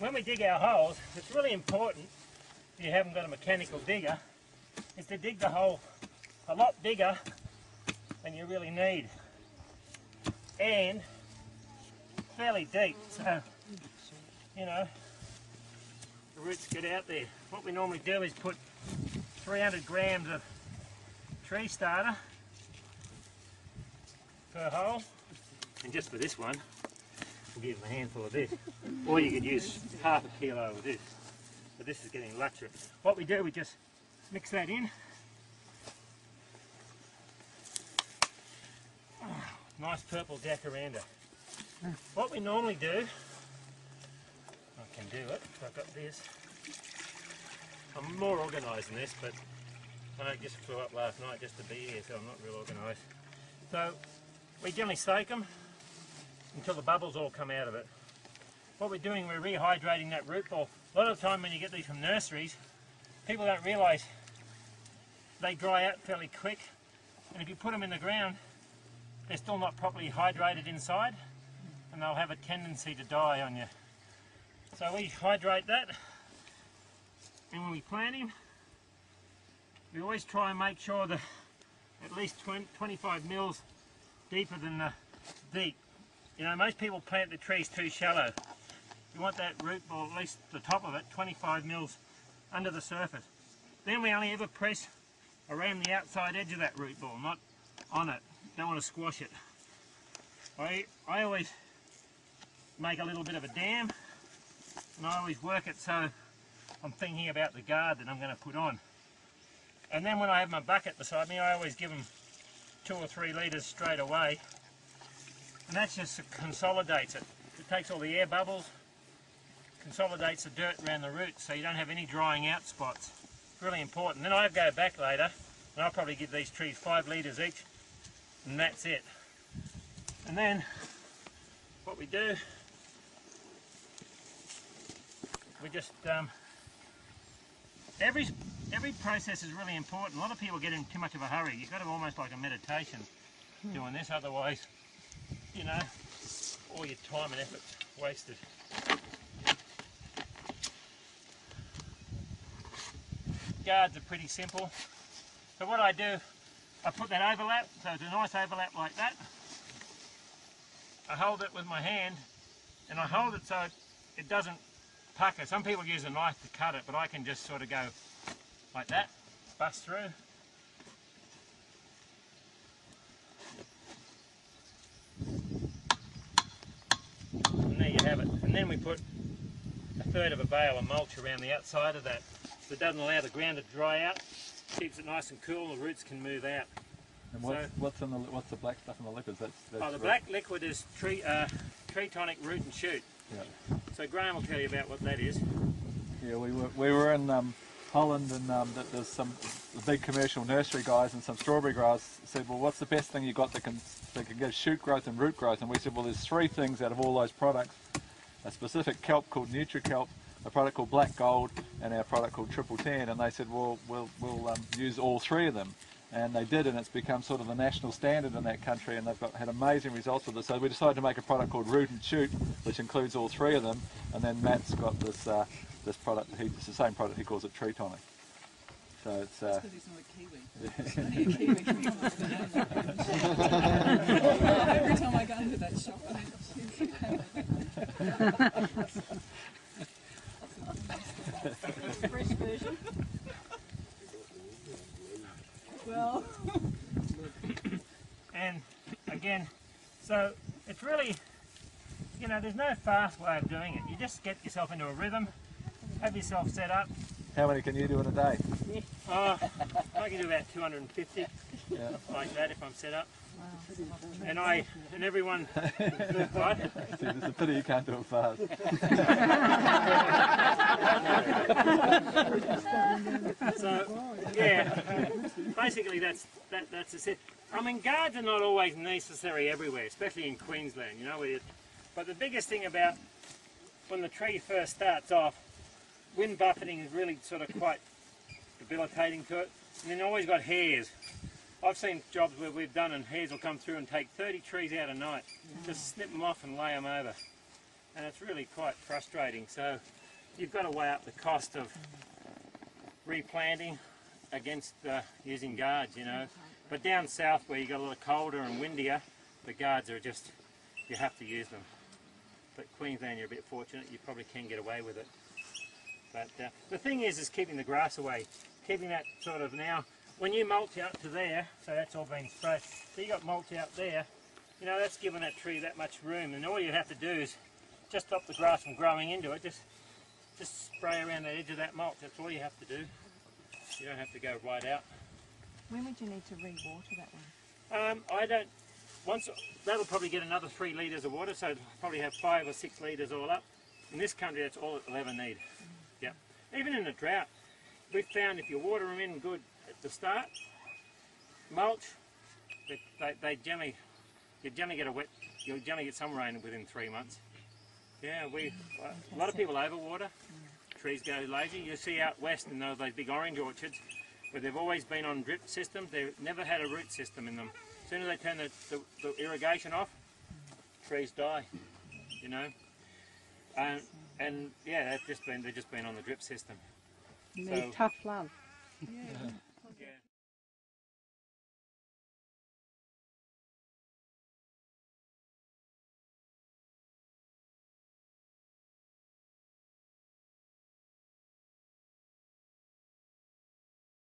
when we dig our holes, it's really important, if you haven't got a mechanical digger, is to dig the hole a lot bigger than you really need, and fairly deep, so you know the roots get out there. What we normally do is put 300 grams of tree starter per hole, and just for this one we'll give them a handful of this, or you could use half a kilo of this, but this is getting luxurious. What we do, we just mix that in. Nice purple jacaranda. What we normally do, I can do it, I've got this. I'm more organised than this, but I just flew up last night just to be here, so I'm not real organised. So we generally soak them until the bubbles all come out of it. What we're doing, we're rehydrating that root ball. A lot of the time when you get these from nurseries, people don't realise they dry out fairly quick, and if you put them in the ground, they're still not properly hydrated inside, and they'll have a tendency to die on you. So we hydrate that, and when we plant him, we always try and make sure that at least 25 mils deeper than the deep. You know, most people plant the trees too shallow. You want that root ball, at least the top of it, 25 mils under the surface. Then we only ever press around the outside edge of that root ball, not on it. Don't want to squash it. I always make a little bit of a dam, and I always work it so I'm thinking about the guard that I'm going to put on. And then when I have my bucket beside me, I always give them 2 or 3 litres straight away, and that just consolidates it. It takes all the air bubbles, consolidates the dirt around the roots, so you don't have any drying out spots. It's really important. Then I go back later, and I'll probably give these trees 5 litres each, and that's it. And then what we do, we just every process is really important. A lot of people get in too much of a hurry. You've got to almost like a meditation doing this, otherwise, you know, all your time and effort's wasted. Guards are pretty simple. So what I do, I put that overlap, so it's a nice overlap like that. I hold it with my hand, and I hold it so it doesn't pucker. Some people use a knife to cut it, but I can just sort of go like that, bust through. And there you have it. And then we put a third of a bale of mulch around the outside of that, so it doesn't allow the ground to dry out, keeps it nice and cool, the roots can move out. And what's the black stuff in the liquid? The black liquid is tree tonic root and shoot. Yeah. So Graham will tell you about what that is. Yeah, we were in Holland, and there's some big commercial nursery guys and some strawberry growers said, well, what's the best thing you got that can give shoot growth and root growth? And we said, well, there's 3 things out of all those products: a specific kelp called NutriKelp, a product called Black Gold, and our product called Triple Tan. And they said, well, we'll use all 3 of them. And they did, and it's become sort of the national standard in that country, and they've had amazing results with it. So we decided to make a product called Root and Shoot, which includes all 3 of them. And then Matt's got this this product. It's the same product. He calls it Tree Tonic. So it's. That's because he's not a Kiwi. He's only a Kiwi. Every time I go into that shop, a fresh version. Well. And again, so it's really, you know, there's no fast way of doing it. You just get yourself into a rhythm, have yourself set up. How many can you do in a day? I can do about 250, like that if I'm set up. Wow. And everyone. What? See, it's a pity you can't do it fast. So yeah, basically that's it. I mean, guards are not always necessary everywhere, especially in Queensland, you know. But the biggest thing about when the tree first starts off, wind buffeting is really sort of quite debilitating to it. And then you always got hares. I've seen jobs where we've done and hares will come through and take 30 trees out a night. Just snip them off and lay them over. and it's really quite frustrating. So you've got to weigh up the cost of replanting against using guards, you know. But down south where you got a lot colder and windier, the guards are just, you have to use them. But Queensland, you're a bit fortunate, you probably can get away with it. But the thing is keeping the grass away, keeping that sort of now, when you mulch out to there, so that's all been sprayed, so you got mulch out there, you know, that's given that tree that much room, and all you have to do is just stop the grass from growing into it, just spray around the edge of that mulch, that's all you have to do. You don't have to go right out. When would you need to re-water that one? I don't, that'll probably get another 3 litres of water, so it'll probably have 5 or 6 litres all up. In this country, that's all it'll ever need. Yep. Even in a drought, we've found if you water them in good at the start, mulch, they generally, you generally get you'll generally get some rain within 3 months. Yeah, a lot of people overwater, trees go lazy. You see out west in those big orange orchards, where they've always been on drip systems, they've never had a root system in them. As soon as they turn the irrigation off, trees die, you know. And yeah, they've just been on the drip system. You need tough love. Yeah.